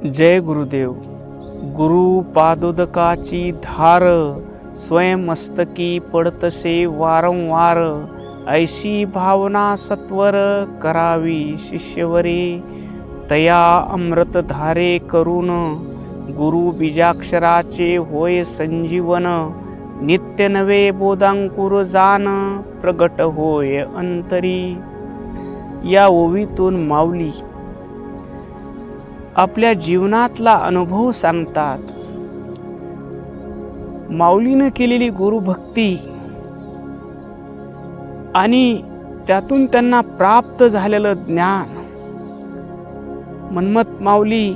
जय गुरुदेव. गुरु पादोदकाची धार स्वयं मस्तकी पडतसे वारंवार. ऐशी भावना सत्वर करावी शिष्यवरे. तया अमृत धारे करून गुरु बीजाक्षराचे होय संजीवन. नित्य नवे बोधांकुर जाण प्रगट होय अंतरी. या ओवीतून माऊली आपल्या जीवनातला अनुभव सांगतात. माऊलीनं केलेली गुरुभक्ती आणि त्यातून त्यांना प्राप्त झालेलं ज्ञान. मन्मथ माऊली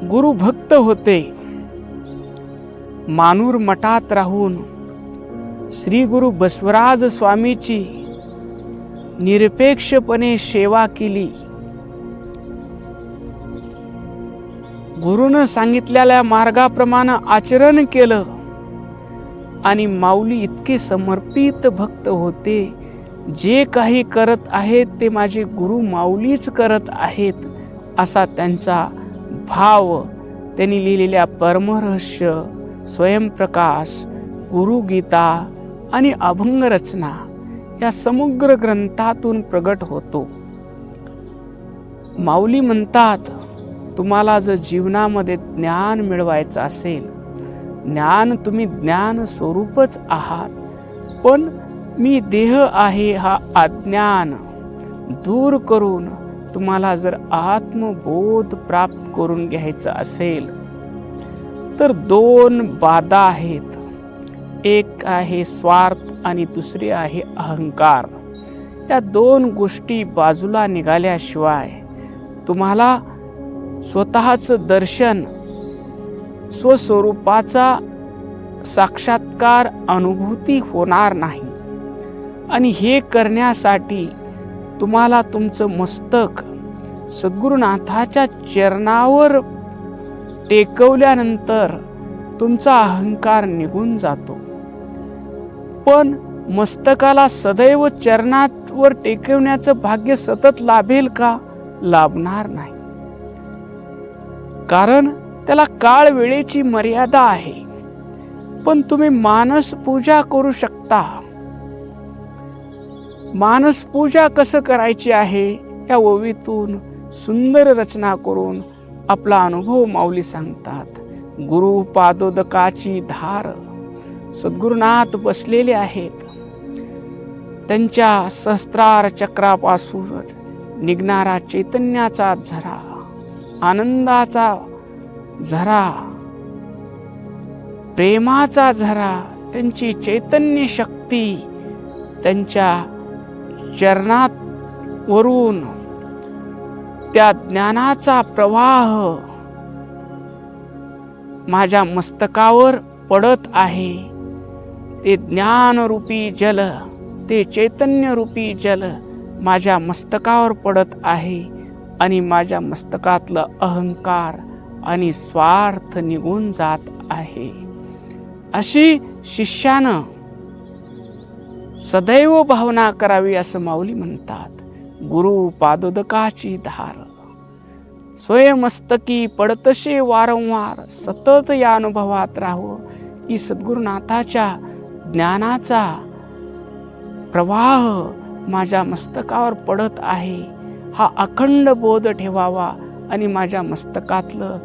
गुरुभक्त होते. मानूर मठात राहून श्री गुरु बसवराज स्वामीची निरपेक्षपणे सेवा केली. गुरुनं सांगितलेल्या मार्गाप्रमाणे आचरण केलं आणि माऊली इतके समर्पित भक्त होते. जे काही करत आहेत ते माझे गुरु माऊलीच करत आहेत असा त्यांचा भाव. त्यांनी लिहिलेल्या परमरहस्य, स्वयंप्रकाश, गुरुगीता आणि अभंग रचना या समग्र ग्रंथातून प्रगट होतो. माऊली म्हणतात, तुम्हाला जर जीवनामध्ये ज्ञान मिळवायचं असेल, ज्ञान तुम्ही ज्ञान स्वरूपच आहात, पण मी देह आहे हा अज्ञान दूर करून तुम्हाला जर आत्मबोध प्राप्त करून घ्यायचं असेल तर दोन बाधा आहेत. एक आहे स्वार्थ आणि दुसरी आहे अहंकार. या दोन गोष्टी बाजूला निघाल्याशिवाय तुम्हाला स्वतःचं दर्शन, स्वस्वरूपाचा साक्षात्कार अनुभूती होणार नाही. आणि हे करण्यासाठी तुम्हाला तुमचं मस्तक सद्गुरुनाथाच्या चरणावर टेकवल्यानंतर तुमचा अहंकार निघून जातो. पण मस्तकाला सदैव चरणावर टेकवण्याचं भाग्य सतत लाभेल का? लाभणार नाही. कारण त्याला काळ वेळेची मर्यादा आहे. पण तुम्ही मानस पूजा करू शकता. मानस पूजा कसं करायची आहे या ओवीतून सुंदर रचना करून आपला अनुभव माऊली सांगतात. गुरु पादोदकाची धार. सद्गुरुनाथ बसलेले आहेत. त्यांच्या सहस्त्रार चक्रापासून निघणारा चैतन्याचा झरा, आनंदाचा झरा, प्रेमाचा झरा, त्यांची चैतन्य शक्ती त्यांच्या चरणात वरून त्या ज्ञानाचा प्रवाह माझ्या मस्तकावर पडत आहे. ते ज्ञानरूपी जल, ते चैतन्यरूपी जल माझ्या मस्तकावर पडत आहे आणि माझ्या मस्तकातलं अहंकार आणि स्वार्थ निघून जात आहे. अशी शिष्यानं सदैव भावना करावी असं माऊली म्हणतात. गुरु पादोदकाची धार स्वयंमस्तकी पडतसे वारंवार. सतत या अनुभवात राहावं की सद्गुरुनाथाच्या ज्ञानाचा प्रवाह माझ्या मस्तकावर पडत आहे हा अखंड बोध ठेवावा आणि माझ्या मस्तकातलं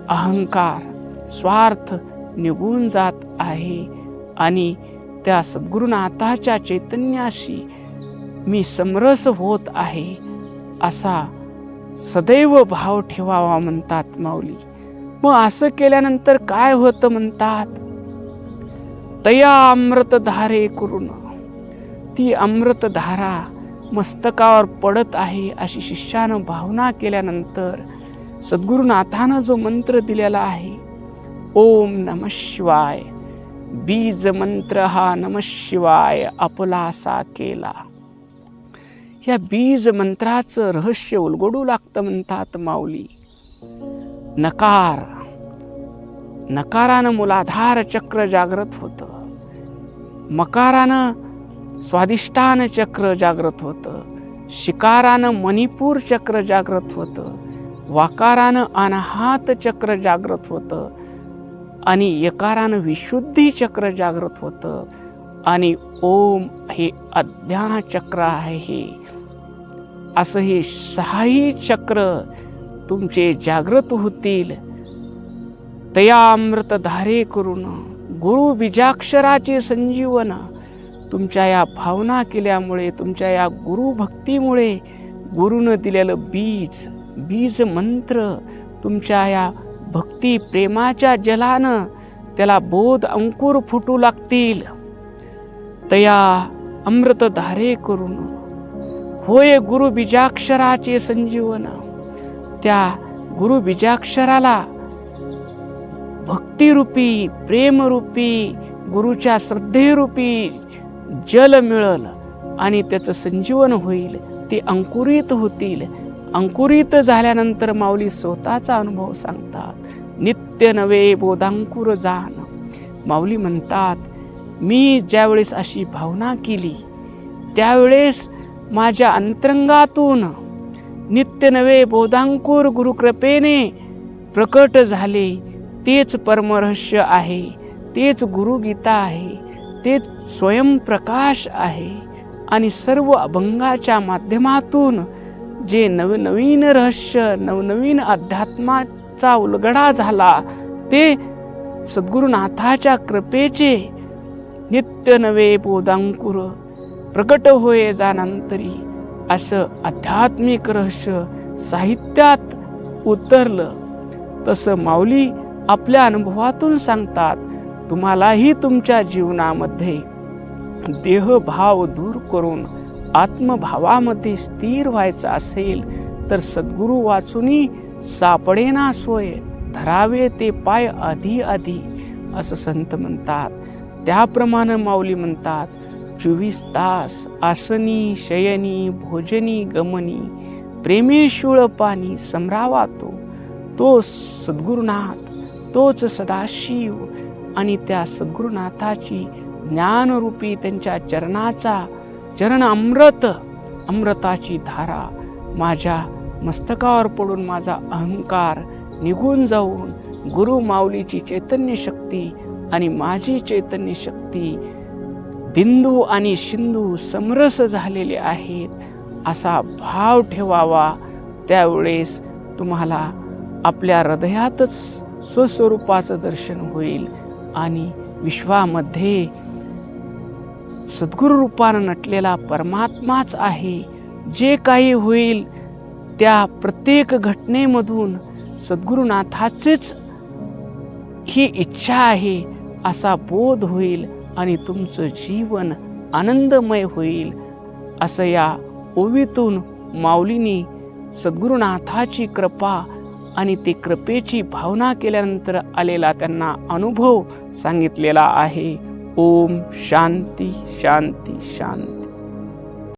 अहंकार, स्वार्थ निघून जात आहे आणि त्या सद्गुरुनाथाच्या चैतन्याशी मी समरस होत आहे असा सदैव भाव ठेवावा म्हणतात माऊली. मग असं केल्यानंतर काय होतं म्हणतात, तया अमृतधारे करून. ती अमृतधारा मस्तकावर पडत आहे अशी शिष्यानं भावना केल्यानंतर सद्गुरुनाथानं जो मंत्र दिलेला आहे, ओम नमः शिवाय, बीज मंत्र हा नमः शिवाय आपलासा केला. या बीज मंत्राचं रहस्य उलगडू लागतं म्हणतात माऊली. नकार, नकारानं मूलाधार चक्र जागृत होतं. मकारानं स्वादिष्ठान चक्र जागृत होतं. शिकारानं मणिपूर चक्र जागृत होतं वाकारानं अनाहत चक्र जागृत होतं आणि यकारानं विशुद्धी चक्र जागृत होतं आणि ओम हे अज्ञान चक्र आहे. असं हे सहाही चक्र तुमचे जागृत होतील. तयामृत धारे करून गुरु बीजाक्षराचे संजीवन तुमच्या या भावना केल्यामुळे, तुमच्या या गुरुभक्तीमुळे गुरुनं दिलेलं बीज मंत्र तुमच्या या भक्ती प्रेमाच्या जलानं त्याला बोध अंकुर फुटू लागतील. तया अमृत धारे करून होय गुरु बीजाक्षराचे संजीवन. त्या गुरु बीजाक्षराला भक्तिरूपी प्रेमरूपी गुरुच्या श्रद्धेरूपी जल मिळल आणि त्याचं संजीवन होईल. ते अंकुरित होतील. अंकुरित झाल्यानंतर माऊली स्वतःचा अनुभव सांगतात. नित्य नवे बोधांकुर जाण. माऊली म्हणतात, मी ज्यावेळेस अशी भावना केली त्यावेळेस माझ्या अंतरंगातून नित्य नवे बोधांकुर गुरुकृपेने प्रकट झाले. तेच परमरहस्य आहे, तेच गुरुगीता आहे, तेच स्वयंप्रकाश आहे. आणि सर्व अभंगाच्या माध्यमातून जे नवनवीन रहस्य, नवनवीन अध्यात्माचा उलगडा झाला ते सद्गुरुनाथाच्या कृपेचे नित्य नवे बोधांकुर प्रकट होये जानांतरी असं आध्यात्मिक रहस्य साहित्यात उतरलं. तसं माऊली आपल्या अनुभवातून सांगतात. तुम्हालाही तुमच्या जीवनामध्ये देहभाव दूर करून आत्मभावामध्ये स्थिर व्हायचं असेल तर सद्गुरु वाचुनी सापडेना सोय, धरावे ते पाय आधी आधी असं संत म्हणतात. त्याप्रमाणे माऊली म्हणतात, 24 तास आसनी शयनी भोजनी गमनी प्रेमेशूळ पाणी समरावा तो सद्गुरुनाथ, तोच सदाशिव. आणि त्या सद्गुरुनाथाची ज्ञानरूपी त्यांच्या चरण अमृताची धारा माझ्या मस्तकावर पडून माझा अहंकार निघून जाऊन गुरु माऊलीची चैतन्य शक्ती आणि माझी चैतन्य शक्ती बिंदू आणि शिंदू समरस झालेले आहेत असा भाव ठेवावा. त्यावेळेस तुम्हाला आपल्या हृदयातच स्वस्वरूपाचं दर्शन होईल आणि विश्वामध्ये सद्गुरु रूपानं नटलेला परमात्माच आहे. जे काही होईल त्या प्रत्येक घटनेमधून सद्गुरुनाथाचीच ही इच्छा आहे असा बोध होईल आणि तुमचं जीवन आनंदमय होईल. असं या ओवीतून माऊलींनी सद्गुरुनाथाची कृपा आणि ते कृपेची भावना केल्यानंतर आलेला त्यांना अनुभव सांगितलेला आहे. ओम शांती शांती शांती.